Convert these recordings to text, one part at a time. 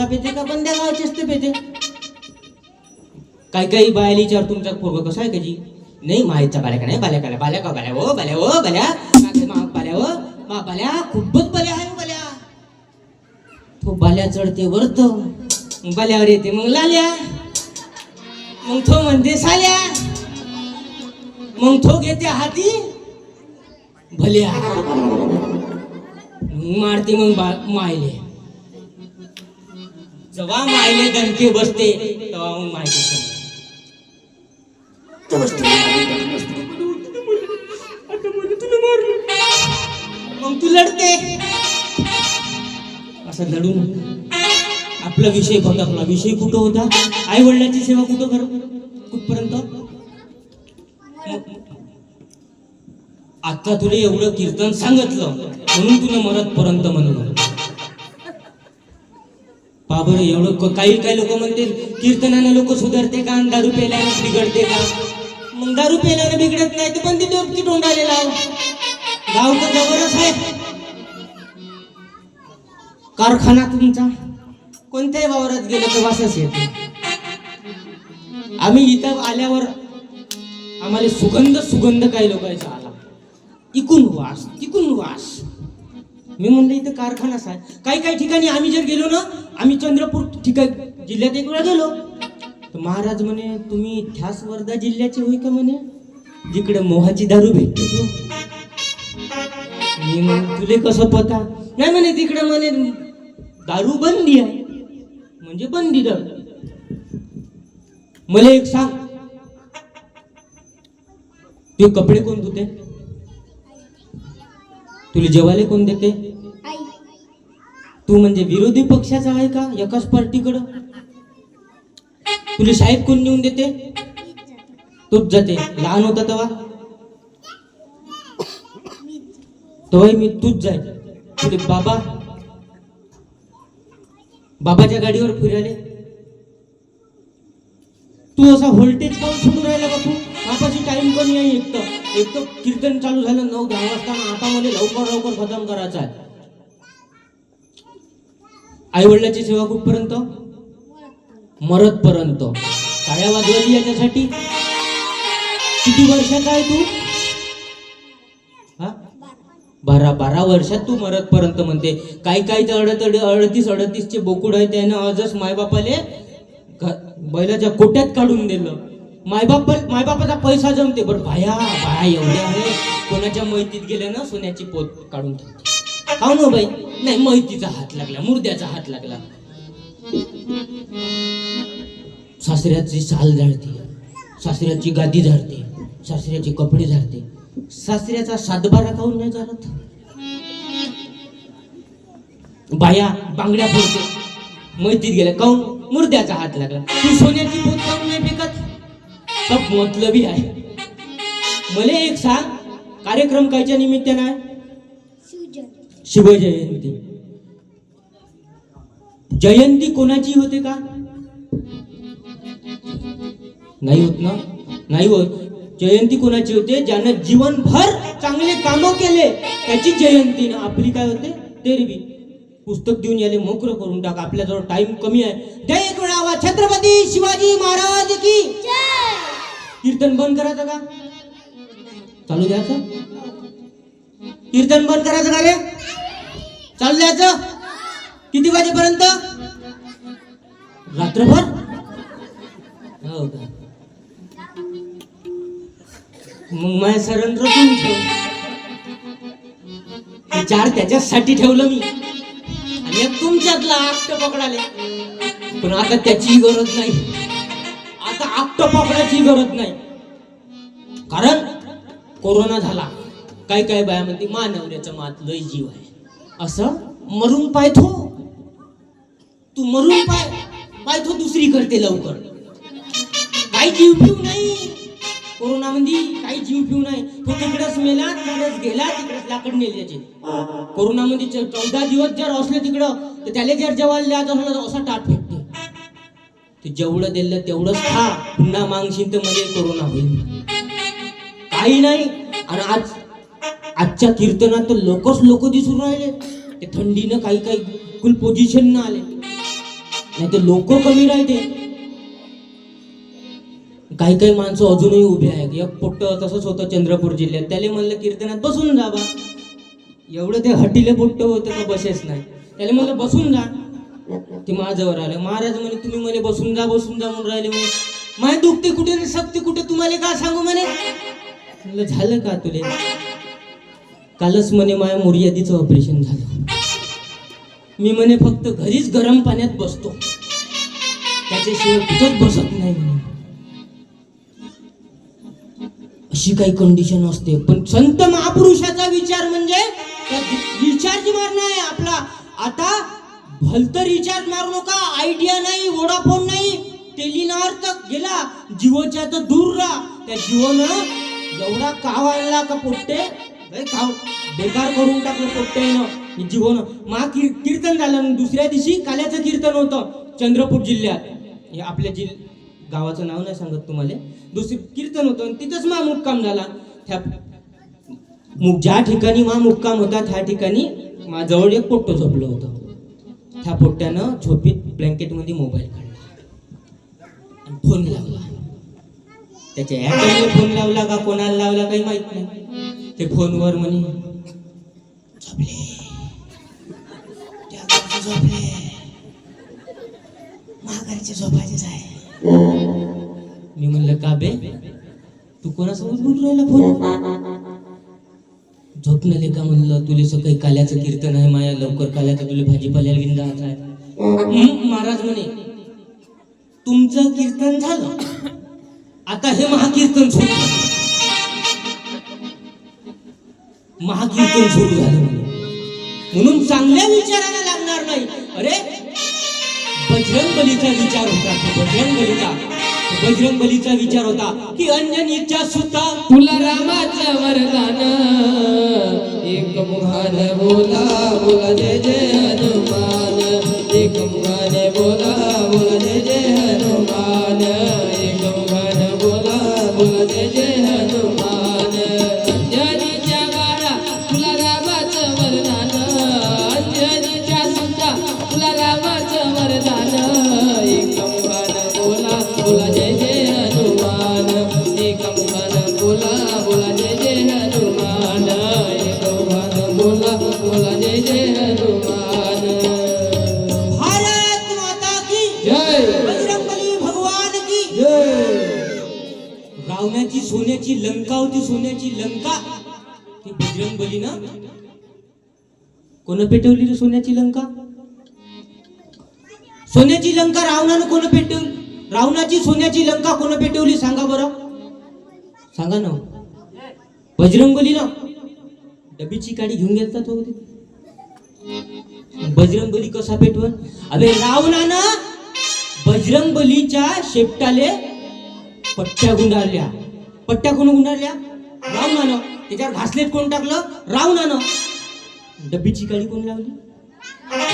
पेते का बंद्या गावचे असते पेते. काही काही बायाला विचार तुमचा पोरग कसा आहे का जी. नाही माहीतचा बाल्या का नाही बाल्या का बाल्या का बाल्या हो बाल्या हो बाल्या बाल्या हो मा बाल्या खूपच बाल्या आहे बाल्या. तो बाल्या चढते वरत बाल्यावर येते मग लाल्या मग तो म्हणते साल्या मग तो घेते हाती भल्या मारते मग मायले. जेव्हा मायले दणके बसते तेव्हा मग मायले मग तू लढते असं लढून आपला विषय होता. आपला विषय कुठं होता. आई वडिलांची सेवा कुठं कर कुठपर्यंत. आता तुला एवढं कीर्तन सांगितलं म्हणून तुला मरतपर्यंत म्हणून बाबर एवढं काही काही लोक म्हणते कीर्तनानं लोक सुधारते का दारू प्यायल्यानं बिघडते का. मग दारू प्यायल्यानं बिघडत नाही तर पण ते डोबकी तोंडाले लाव. गाव तर जवळच आहे. कारखाना तुमचा कोणत्याही वावरात गेलं तर वासच येते. आम्ही इथं आल्यावर आम्हाला सुगंध काही लोकांचा आला. इकून वास तिकून वास. मी म्हणलं इथं कारखानाच आहे. काही काही ठिकाणी आम्ही जर गेलो ना आम्ही चंद्रपूर ठिकाण जिल्ह्यात एक वेळा गेलो तर महाराज म्हणे तुम्ही ध्यास वर्धा जिल्ह्याचे होय का म्हणे जिकडे मोहाची दारू भेटते तू. मी म्हणे तुले कसं पता. नाही म्हणे तिकडे म्हणे दारू बंदी आहे म्हणजे बंदी दारू. मला एक सांग ते कपडे कोण धुते. तुला जेवायला कोण देते. तू म्हणजे विरोधी पक्षाचा आहे का एकाच पार्टीकडं. तुला शाळेत कोण नेऊन देते. तूच जाते. लहान होता तेव्हा मी तूच जाय. तुले बाबाच्या गाडीवर फिरायले. तू असा व्होल्टेज काऊन सोडून राहिला का. तू बापाची टाइम कमी आहे. एक तर कीर्तन चालू झालं 9-10 वाजता. आता मला लवकर खतम करायचं आहे. आई वडिलांची सेवा कुठपर्यंत मरतपर्यंत. टाळ्या वाजवायची याच्यासाठी. किती वर्षाचा आहे तू. 12 वर्षात तू मरतपर्यंत म्हणते. काही तर 38 बोकुड आहे. त्यानं आजच मायबापाले बैलाच्या कोट्यात काढून दिलं. मायबापाचा पैसा जमते. बरं बाया एवढे आहे. कोणाच्या मैतीत गेल्या ना सोन्याची पोत काढून टाकते. का ना बाई. नाही मैतीचा हात लागला मुर्द्याचा हात लागला. सासऱ्याची साल झाडते. सासऱ्याची गादी झाडते. सासऱ्याचे कपडे झाडते. सासऱ्याचा सातबारा काऊन नाही चालत. बाया बांगड्या फोडते मैतीत गेल्या काऊन मुर्द्याचा हात लागला. तू सोन्याची पोत काऊन नाही फेकत. सब मतलबी आहे. मला एक सांग कार्यक्रम कायच्या निमित्तानं आहे. शिवजयंती. जयंती कोणाची होते का. नाही होत ना. नाही होत. जयंती कोणाची होते ज्यानं जीवनभर चांगले कामं केले त्याची जयंती ना. आपली काय होते तेरवी. पुस्तक देऊन याले मोकळं करून टाक. आपल्याजवळ टाइम कमी आहे. जय एक वेळा आवाज छत्रपती शिवाजी महाराज की. कीर्तन बंद करायचं का चालू द्यायचं. कीर्तन बंद करायचं का रे चालू द्यायचं. किती वाजेपर्यंत. रात्रभर. हो का. मग माझ्या सरण रचून ठेव. 4 त्याच्यासाठी ठेवलं मी आणि एक तुमच्यातला आकट पकडाले. पण आता त्याची गरज नाही. आता आकट पकडायची गरज नाही. कारण कोरोना झाला. काही बाया म्हणते मानवऱ्याचा मात लय जीव आहे. असं मरून पायथो. तू मरून पायथो दुसरी करते लवकर. काही जीव पिऊ नाही. कोरोना मध्ये काही जीव पिऊ नाही. तो तिकडेच मेला तिकडेच गेला तिकडेच लाकड नेले त्याचे. कोरोना मध्ये 14 दिवस जर असले तिकडं तर त्याला जर जेवायला द्यायचं असलं तर असा टाट फेकते. ते जेवढं दिलं तेवढंच खा. पुन्हा मागशील तर मध्ये कोरोना होईल. काही नाही. आणि आजच्या कीर्तनात तर लोक दिसून राहिले. ते थंडीनं काही फुल पोझिशन न आले. नाही ते लोक कमी राहते. काही काही माणसं अजूनही उभे आहेत. एक पोट्ट तसंच होतं चंद्रपूर जिल्ह्यात, त्याला म्हणलं कीर्तनात बसून जा बा. एवढं ते हटीले पोट्ट होतं का बसेच नाही. त्याला म्हणलं बसून जा, ते माझ्यावर आलं. महाराज म्हणे तुम्ही म्हणे बसून जा म्हणून राहिले म्हणे. माय दुखते कुठे आणि सक्ती कुठे तुम्हाला का सांगू म्हणे. म्हणलं झालं का तुले. कालच म्हणे माझ्या मुर्यादीचं ऑपरेशन झालं. मी म्हणे फक्त घरीच गरम पाण्यात बसतो, त्याच्याशिवाय कुठंच बसत नाही म्हणे. अशी काही कंडिशन असते. पण संत महापुरुषाचा विचार म्हणजे रिचार्ज मारणं आहे आपला. आता भलतं रिचार्ज मारू नका. आयडिया नाही, वोडाफोन नाही, टेलिनॉर तर गेला, जिओच्या तर दूर राहा. त्या जिओनं एवढा काव आणला का पोट्टे काव बेकार करून टाकलं पोट्ट्यानं जिओनं. कीर्तन झालं. दुसऱ्या दिवशी काल्याचं कीर्तन होतं चंद्रपूर जिल्ह्यात. हे आपल्या गावाचं नाव नाही सांगत तुम्हाला. दुसरी कीर्तन होतं, तिथंच मुक्काम झाला. त्या ज्या ठिकाणी मुक्काम होता त्या ठिकाणी जवळ एक पोट्ट झोपलं होतं. त्या पोट्ट्यानं झोपीत ब्लँकेटमध्ये मोबाईल काढला आणि फोन लावला. त्याच्या ॲटमला फोन लावला का कोणाला लावला काही माहित नाही. ते फोनवर म्हणे झोपले, झोपले, महागारीचे झोपायचेच आहे. मी म्हणलं का बे तू कोणासोबत बोलून राहिला फोन. झोपणले का म्हणलं तुले सकाळी काल्याचं कीर्तन आहे माया, लवकर काल्याचं तुला भाजीपाल्याला घेऊन जायचं आहे. महाराज म्हणे तुमचं कीर्तन झालं, आता हे महाकीर्तन सुरू झालं. महाकीर्तन सुरू झालं म्हणून चांगल्या विचाराला लागणार नाही. अरे बजरंग बलीचा विचार होता. बजरंग बलीचा विचार होता की अंजनीच्या सुता तुला रामाचं वरदान, एक मुखाने बोला बोला जय जय हनुमान, एक मुखाने बोला बोला जय जय हनुमान, एक मुखाने बोला बोला जय जय हनुमान. अंजनीच्या बाळा तुला रामाचं वरदान, अंजनीच्या सुता तुला रामाचं वरदान, एक मुखाने बोला बोला जय जय हनुमान, एक मुखाने बोला बोला जय जय हनुमान, एक मुखाने बोला बोला जय जय हनुमान. भारत माता की जय, बजरंगबली भगवान की जय. रावणाची सोन्याची लंका होती, सोन्याची लंका. ती बजरंगबली ना कोण पेटवली रे सोन्याची लंका. सोन्याची लंका रावणानं कोण पेटवली. रावणाची सोन्याची लंका कोण पेटवली सांगा बरं, सांगा ना. बजरंगबली ना. डबीची काडी घेऊन गेलता तो. बजरंगबली कसा पेटवल. अबे रावणानं बजरंगबलीच्या शेपटाले पट्ट्या गुंडाळल्या. पट्ट्या कोण गुंडाळल्या. रावणानं. त्याच्यावर घासलेट कोण टाकलं. रावणानं. डबीची काडी कोण लावली.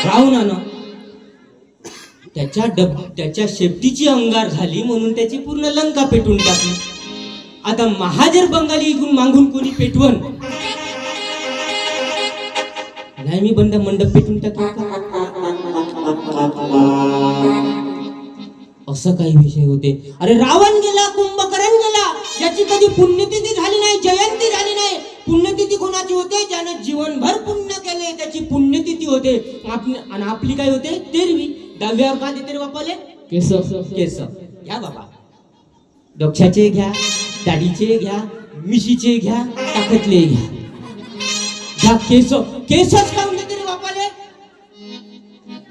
रावणानं. त्याच्या शेपटीची अंगार झाली म्हणून त्याची पूर्ण लंका पेटून टाकली. आता महाजर बंगाली इथून मागून कोणी पेटवण नाही. मी बंद मंडप पेटून टाकला असं काही विषय होते. अरे रावण गेला, कुंभकर्ण गेला, याची कधी पुण्यतिथी झाली नाही, जयंती झाली नाही. पुण्यतिथी कोणाची होते. ज्यानं जीवनभर पुण्य केले त्याची पुण्यतिथी होते. आणि आपली काय होते. तेरवी. दहाव्यावर का देते रे बापाले. केस घ्या बाबा. डोक्याचे घ्या, दाढीचे घ्या, मिशीचे घ्या, टाकतले घ्या. घ्या केसच काऊन देते रे बापाले.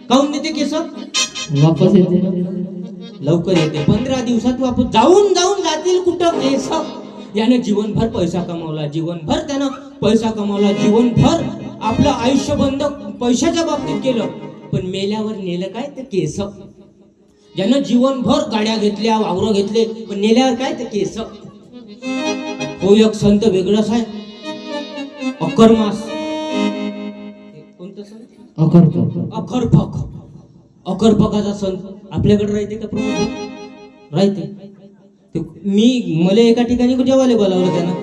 काऊन देते केस. वापस येते लवकर येते. 15 दिवसात वापस जाऊन जातील कुठं केस. यानं जीवनभर पैसा कमावला, जीवनभर त्यानं पैसा कमावला, जीवनभर आपलं आयुष्य बंद पैशाच्या बाबतीत केलं. पण मेल्यावर नेलं काय तर केस. ज्यानं जीवनभर गाड्या घेतल्या, वावरं घेतले, पण नेल्यावर काय तर केस. हो एक संत वेगळाच आहे. अकर्मास. कोणतं संत. अकर्पक. अकर्पकाचा संत आपल्याकडे राहते का प्रमुख. राहते. मला एका ठिकाणी जेवायला बोलावलं त्यानं.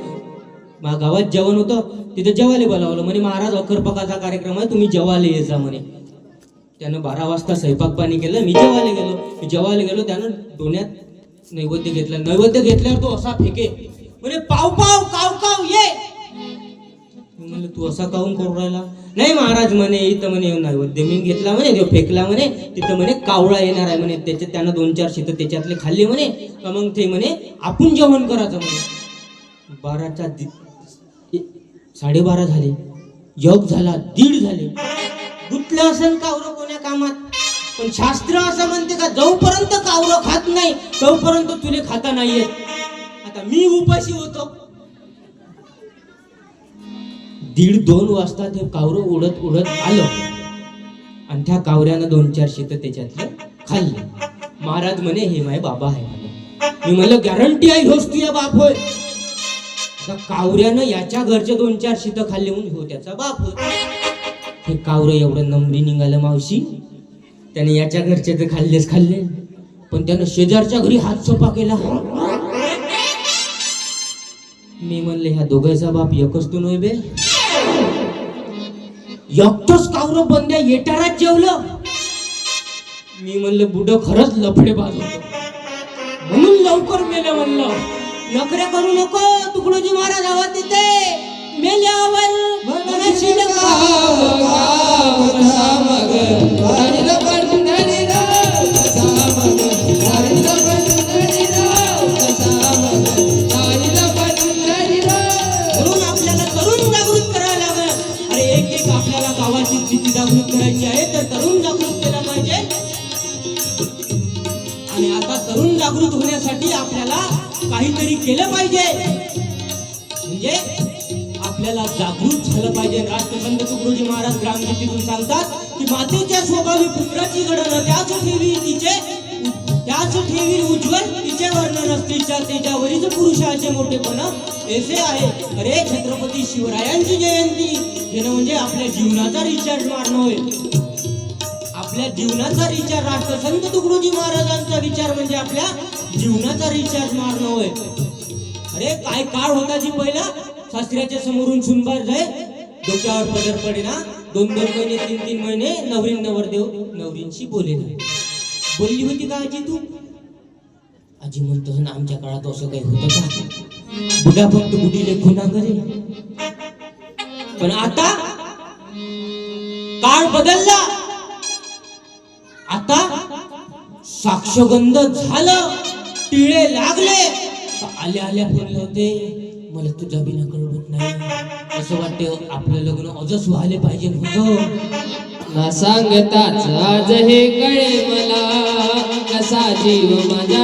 माझ्या गावात जेवण होतं, तिथं जेवायला बोलावलं. म्हणे महाराज अकर्पकाचा कार्यक्रम आहे, तुम्ही जेवायला यायचा म्हणे. त्यानं 12 वाजता स्वयंपाक पाणी केलं. मी जेवायला गेलो त्यानं डोण्यात नैवेद्य घेतल्यावर तो असा फेके म्हणे पाव पाव काव काव ये. मी म्हणलं तू असा काऊन करू राहिला? नाही महाराज म्हणे इथं म्हणे नैवेद्य मी घेतला म्हणे तो फेकला म्हणे तिथं म्हणे कावळा येणार आहे म्हणे त्याच्यात त्यानं 2-4 शीत त्याच्यातले खाल्ले म्हणे मग ते म्हणे आपण जेवण करायचं म्हणे. 12:30 झाले, योग झाला 1:30 झाले. गुतलं असेल कावरं कोण्या कामात. पण शास्त्र असं म्हणते का जोपर्यंत कावरं खात नाही तोपर्यंत तुले खाता नाही येत. आता मी उपाशी होतो. 1:30-2 वाजता ते कावरं उडत आलं आणि त्या कावऱ्यानं 2-4 शीत त्याच्यातले खाल्ले. महाराज म्हणे हे माझे बाबा आहे म्हणे. मी म्हणलं गॅरंटी आहे ह्योच तुझा बाप होय. आता कावऱ्यानं याच्या घरचे 2-4 शीत खाल्ले म्हणून हो त्याचा बाप होय. हे कावरं एवढं नंबरी निघालं मावशी. त्याने याच्या घरचे तर खाल्ले पण त्यानं शेजारच्या घरी हात सोपा केला. मी म्हणले ह्या दोघांचा बाप एकच तू नव्हे बे. एकटंच कावरं बंद्या येटारात जेवलं. मी म्हणलं बुड खरंच लफडेबाज होतो म्हणून लवकर मेलं. म्हणलं नखरे करू नको. तुकडोजी महाराज आवाज देते मेल्यावर आपल्याला गावाची स्थिती जागृत करायची आहे तर तरुण जागृत केला पाहिजे. आणि आता तरुण जागृत होण्यासाठी आपल्याला काहीतरी केलं पाहिजे. म्हणजे आपल्याला जागृत झालं पाहिजे. राष्ट्रसंत तुकडोजी महाराज ग्रामगीतेतून सांगतात की मातेच्या स्वभावी पुत्राची घडण त्याच ठेवी उज्ज्वल तिचे वर्णन असतीच्या तेजावरील पुरुषाचे मोठेपण ऐसे आहे. अरे छत्रपती शिवरायांची जयंती घेणं म्हणजे आपल्या जीवनाचा रिचार्ज मारणं होय. आपल्या जीवनाचा रिचार्ज. राष्ट्रसंत तुकडोजी महाराजांचा विचार म्हणजे आपल्या जीवनाचा रिचार्ज मारणं होय. अरे काय काळ होता जी पहिला सासऱ्याच्या समोरून सुनबार जाय डोक्यावर पदर पडे ना 2-2 महिने 3-3 महिने नवरीन नवरदेव नवरींशी बोले ना. बोलली होती का आजी तू? आजी म्हणतो ना आमच्या काळात असं काही होतं का? बुडा फक्त बुडीले खुना करे. पण आता काळ बदलला. आता साक्षगंध झालं टिळे लागले आल्या फोन लावते मला तुझ्या बिना कळवत नाही. असं वाटतं आपलं लग्न अजच व्हायला पाहिजे होतं. ना सांगताच आज हे कळे मला कसा जीव माझा